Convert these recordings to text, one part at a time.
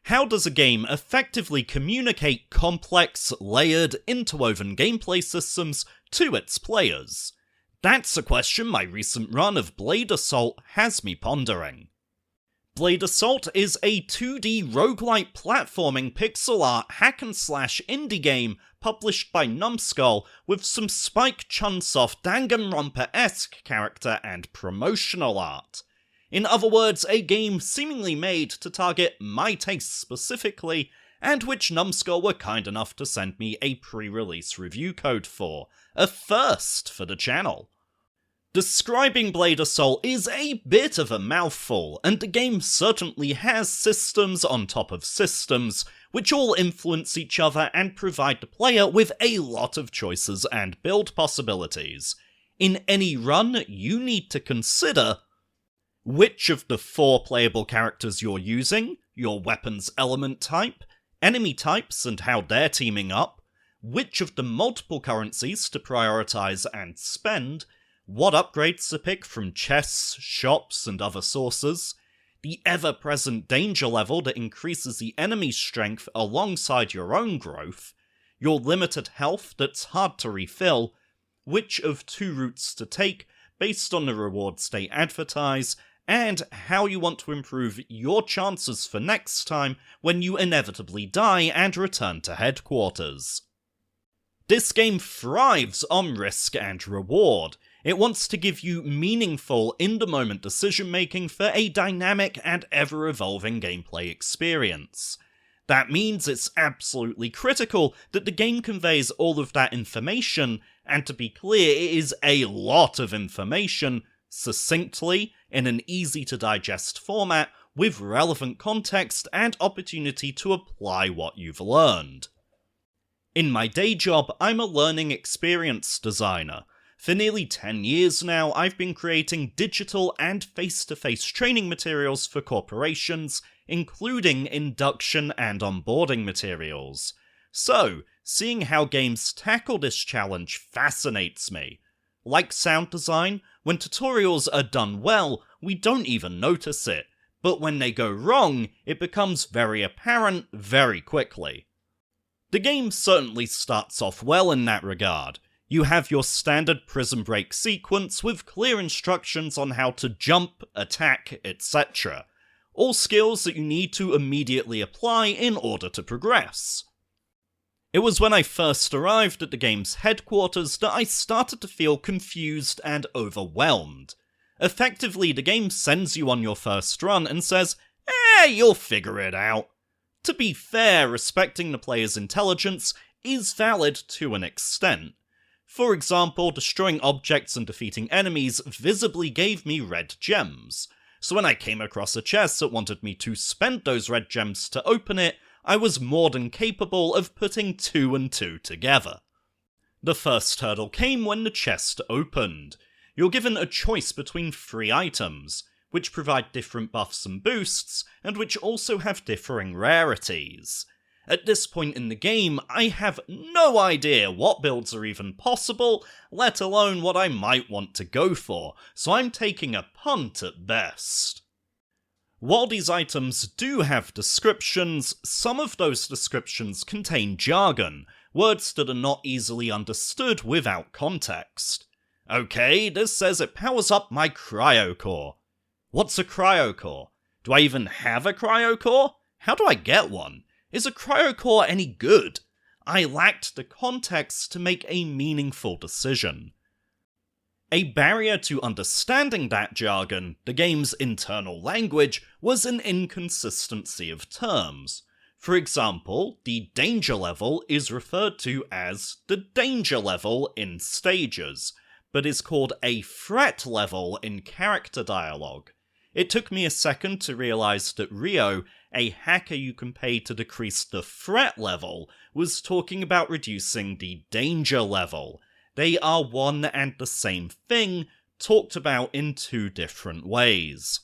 How does a game effectively communicate complex, layered, interwoven gameplay systems to its players? That's a question my recent run of Blade Assault has me pondering. Blade Assault is a 2D roguelite platforming pixel art hack-and-slash indie game published by Numskull with some Spike Chunsoft Danganronpa-esque character and promotional art. In other words, a game seemingly made to target my tastes specifically, and which Numskull were kind enough to send me a pre-release review code for. A first for the channel. Describing Blade Assault is a bit of a mouthful, and the game certainly has systems on top of systems, which all influence each other and provide the player with a lot of choices and build possibilities. In any run, you need to consider which of the 4 playable characters you're using, your weapon's element type, enemy types and how they're teaming up, which of the multiple currencies to prioritize and spend, what upgrades to pick from chests, shops, and other sources, the ever-present danger level that increases the enemy's strength alongside your own growth, your limited health that's hard to refill, which of 2 routes to take based on the rewards they advertise, and how you want to improve your chances for next time when you inevitably die and return to headquarters. This game thrives on risk and reward. It wants to give you meaningful, in-the-moment decision-making for a dynamic and ever-evolving gameplay experience. That means it's absolutely critical that the game conveys all of that information, and to be clear, it is a lot of information, succinctly, in an easy-to-digest format, with relevant context and opportunity to apply what you've learned. In my day job, I'm a learning experience designer. For nearly 10 years now, I've been creating digital and face-to-face training materials for corporations, including induction and onboarding materials. So, seeing how games tackle this challenge fascinates me. Like sound design, when tutorials are done well, we don't even notice it, but when they go wrong, it becomes very apparent very quickly. The game certainly starts off well in that regard. You have your standard prison break sequence with clear instructions on how to jump, attack, etc. All skills that you need to immediately apply in order to progress. It was when I first arrived at the game's headquarters that I started to feel confused and overwhelmed. Effectively, the game sends you on your first run and says, you'll figure it out. To be fair, respecting the player's intelligence is valid to an extent. For example, destroying objects and defeating enemies visibly gave me red gems, so when I came across a chest that wanted me to spend those red gems to open it, I was more than capable of putting 2 and 2 together. The first hurdle came when the chest opened. You're given a choice between 3 items, which provide different buffs and boosts, and which also have differing rarities. At this point in the game, I have no idea what builds are even possible, let alone what I might want to go for, so I'm taking a punt at best. While these items do have descriptions, some of those descriptions contain jargon, words that are not easily understood without context. Okay, this says it powers up my cryocore. What's a cryocore? Do I even have a cryocore? How do I get one? Is a cryocore any good? I lacked the context to make a meaningful decision. A barrier to understanding that jargon, the game's internal language, was an inconsistency of terms. For example, the danger level is referred to as the danger level in stages, but is called a threat level in character dialogue. It took me a second to realise that Rio, a hacker you can pay to decrease the threat level, was talking about reducing the danger level. They are one and the same thing, talked about in 2 different ways.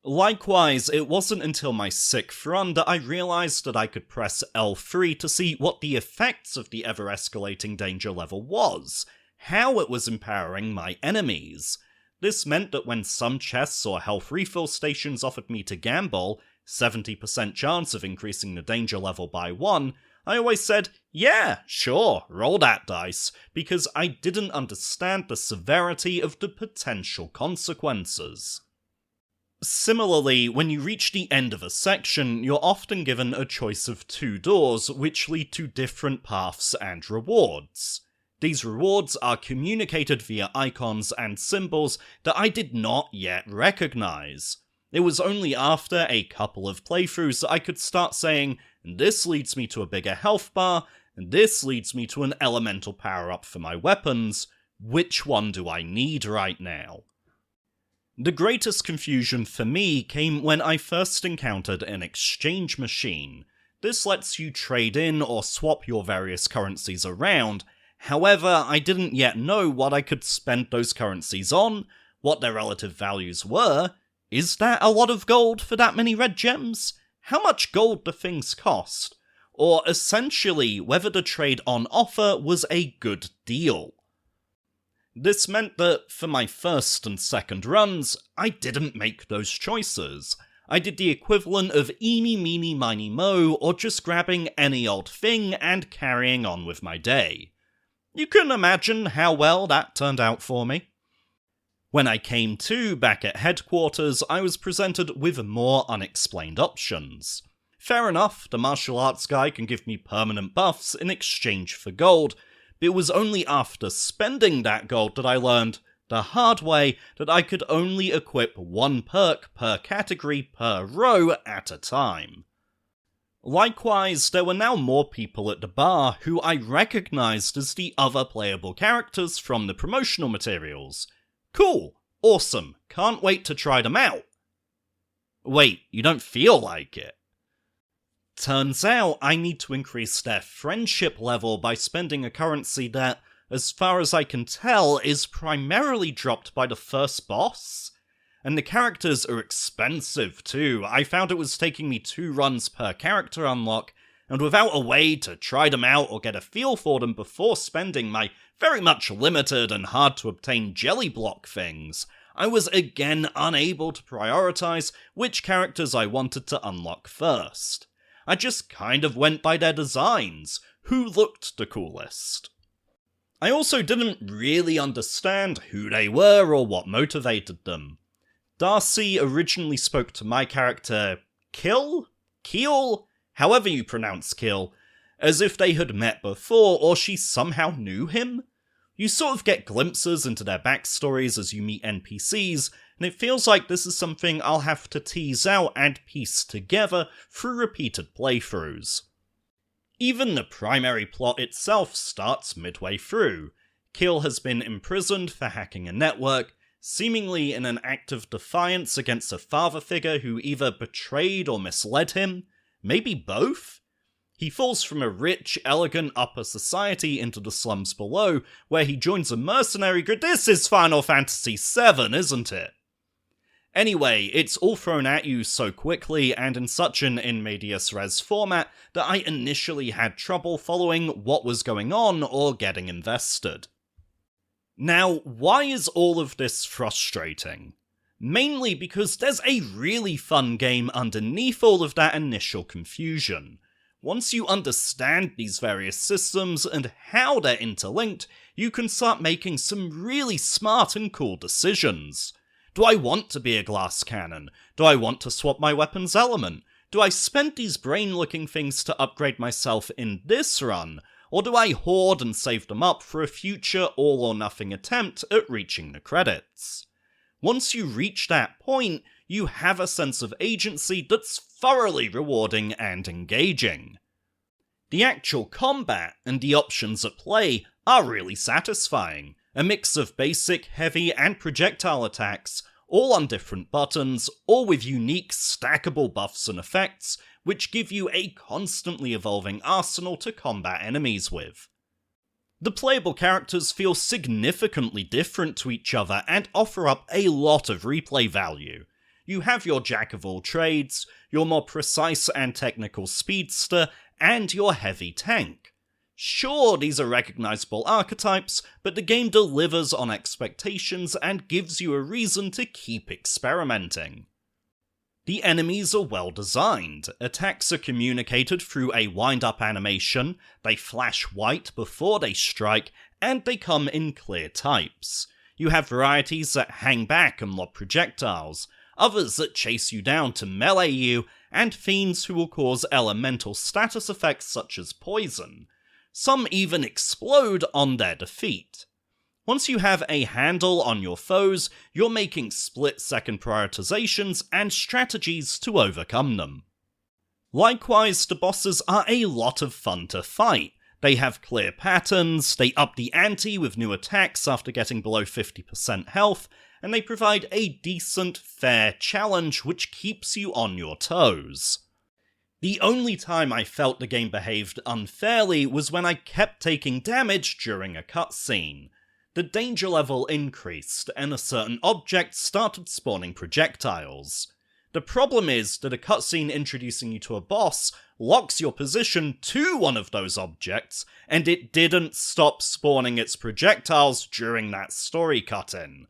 Likewise, it wasn't until my 6th run that I realised that I could press L3 to see what the effects of the ever-escalating danger level was, how it was empowering my enemies. This meant that when some chests or health refill stations offered me to gamble, 70% chance of increasing the danger level by 1, I always said, yeah, sure, roll that dice, because I didn't understand the severity of the potential consequences. Similarly, when you reach the end of a section, you're often given a choice of 2 doors which lead to different paths and rewards. These rewards are communicated via icons and symbols that I did not yet recognize. It was only after a couple of playthroughs that I could start saying, this leads me to a bigger health bar, and this leads me to an elemental power-up for my weapons. Which one do I need right now? The greatest confusion for me came when I first encountered an exchange machine. This lets you trade in or swap your various currencies around. However, I didn't yet know what I could spend those currencies on, what their relative values were. Is that a lot of gold for that many red gems? How much gold do things cost? Or essentially, whether the trade on offer was a good deal. This meant that, for my first and second runs, I didn't make those choices. I did the equivalent of eeny meeny miny mo, or just grabbing any old thing and carrying on with my day. You can imagine how well that turned out for me. When I came to back at headquarters, I was presented with more unexplained options. Fair enough, the martial arts guy can give me permanent buffs in exchange for gold, but it was only after spending that gold that I learned, the hard way, that I could only equip 1 perk per category per row at a time. Likewise, there were now more people at the bar who I recognized as the other playable characters from the promotional materials. Cool, awesome, can't wait to try them out. Wait, you don't feel like it? Turns out I need to increase their friendship level by spending a currency that, as far as I can tell, is primarily dropped by the first boss. And the characters are expensive too. I found it was taking me 2 runs per character unlock, and without a way to try them out or get a feel for them before spending my very much limited and hard to obtain jelly block things, I was again unable to prioritize which characters I wanted to unlock first. I just kind of went by their designs, who looked the coolest. I also didn't really understand who they were or what motivated them. Darcy originally spoke to my character Keel, however you pronounce Keel, as if they had met before or she somehow knew him. You sort of get glimpses into their backstories as you meet NPCs, and it feels like this is something I'll have to tease out and piece together through repeated playthroughs. Even the primary plot itself starts midway through. Keel has been imprisoned for hacking a network, seemingly in an act of defiance against a father figure who either betrayed or misled him, maybe both? He falls from a rich, elegant upper society into the slums below, where he joins a mercenary group. This is Final Fantasy VII, isn't it? Anyway, it's all thrown at you so quickly and in such an in medias res format that I initially had trouble following what was going on or getting invested. Now, why is all of this frustrating? Mainly because there's a really fun game underneath all of that initial confusion. Once you understand these various systems and how they're interlinked, you can start making some really smart and cool decisions. Do I want to be a glass cannon? Do I want to swap my weapons element? Do I spend these brain-looking things to upgrade myself in this run? Or do I hoard and save them up for a future all-or-nothing attempt at reaching the credits? Once you reach that point, you have a sense of agency that's thoroughly rewarding and engaging. The actual combat and the options at play are really satisfying. A mix of basic, heavy, and projectile attacks, all on different buttons, all with unique stackable buffs and effects, which give you a constantly evolving arsenal to combat enemies with. The playable characters feel significantly different to each other and offer up a lot of replay value. You have your jack of all trades, your more precise and technical speedster, and your heavy tank. Sure, these are recognizable archetypes, but the game delivers on expectations and gives you a reason to keep experimenting. The enemies are well designed, attacks are communicated through a wind-up animation, they flash white before they strike, and they come in clear types. You have varieties that hang back and lob projectiles, others that chase you down to melee you, and fiends who will cause elemental status effects such as poison. Some even explode on their defeat. Once you have a handle on your foes, you're making split-second prioritizations and strategies to overcome them. Likewise, the bosses are a lot of fun to fight. They have clear patterns, they up the ante with new attacks after getting below 50% health, and they provide a decent, fair challenge which keeps you on your toes. The only time I felt the game behaved unfairly was when I kept taking damage during a cutscene. The danger level increased, and a certain object started spawning projectiles. The problem is that a cutscene introducing you to a boss locks your position to one of those objects, and it didn't stop spawning its projectiles during that story cut-in.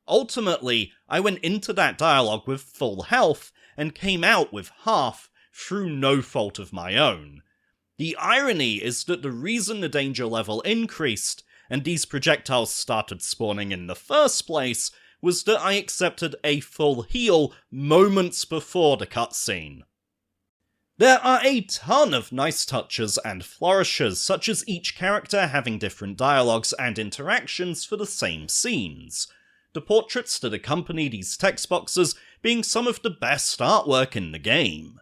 Ultimately, I went into that dialogue with full health, and came out with half, through no fault of my own. The irony is that the reason the danger level increased, and these projectiles started spawning in the first place, was that I accepted a full heal moments before the cutscene. There are a ton of nice touches and flourishes, such as each character having different dialogues and interactions for the same scenes. The portraits that accompany these text boxes being some of the best artwork in the game.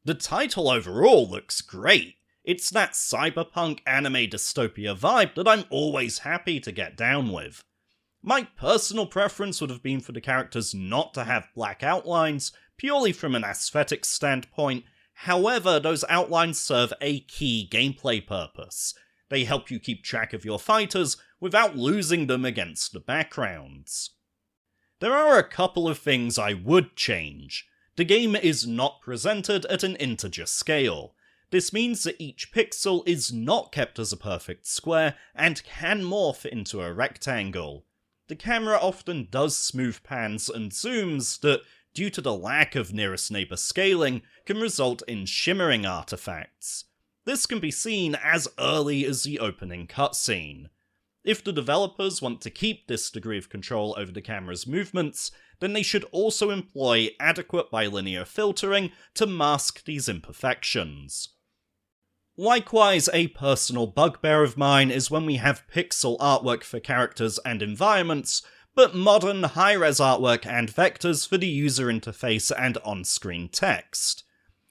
The title overall looks great. It's that cyberpunk anime dystopia vibe that I'm always happy to get down with. My personal preference would have been for the characters not to have black outlines, purely from an aesthetic standpoint. However, those outlines serve a key gameplay purpose. They help you keep track of your fighters without losing them against the backgrounds. There are a couple of things I would change. The game is not presented at an integer scale. This means that each pixel is not kept as a perfect square and can morph into a rectangle. The camera often does smooth pans and zooms that, due to the lack of nearest neighbor scaling, can result in shimmering artifacts. This can be seen as early as the opening cutscene. If the developers want to keep this degree of control over the camera's movements, then they should also employ adequate bilinear filtering to mask these imperfections. Likewise, a personal bugbear of mine is when we have pixel artwork for characters and environments, but modern high-res artwork and vectors for the user interface and on-screen text.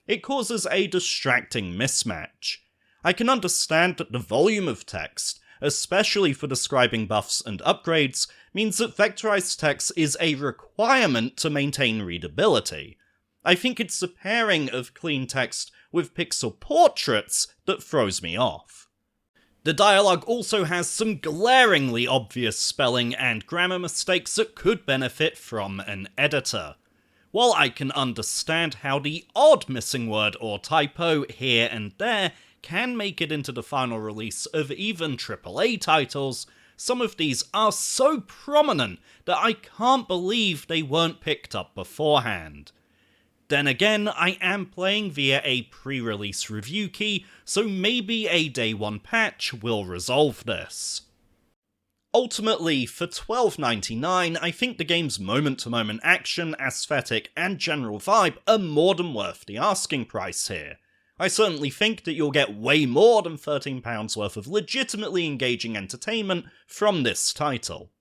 It causes a distracting mismatch. I can understand that the volume of text, especially for describing buffs and upgrades, means that vectorized text is a requirement to maintain readability. I think it's the pairing of clean text with pixel portraits that throws me off. The dialogue also has some glaringly obvious spelling and grammar mistakes that could benefit from an editor. While I can understand how the odd missing word or typo here and there can make it into the final release of even AAA titles, some of these are so prominent that I can't believe they weren't picked up beforehand. Then again, I am playing via a pre-release review key, so maybe a day one patch will resolve this. Ultimately, for $12.99, I think the game's moment-to-moment action, aesthetic, and general vibe are more than worth the asking price here. I certainly think that you'll get way more than £13 worth of legitimately engaging entertainment from this title.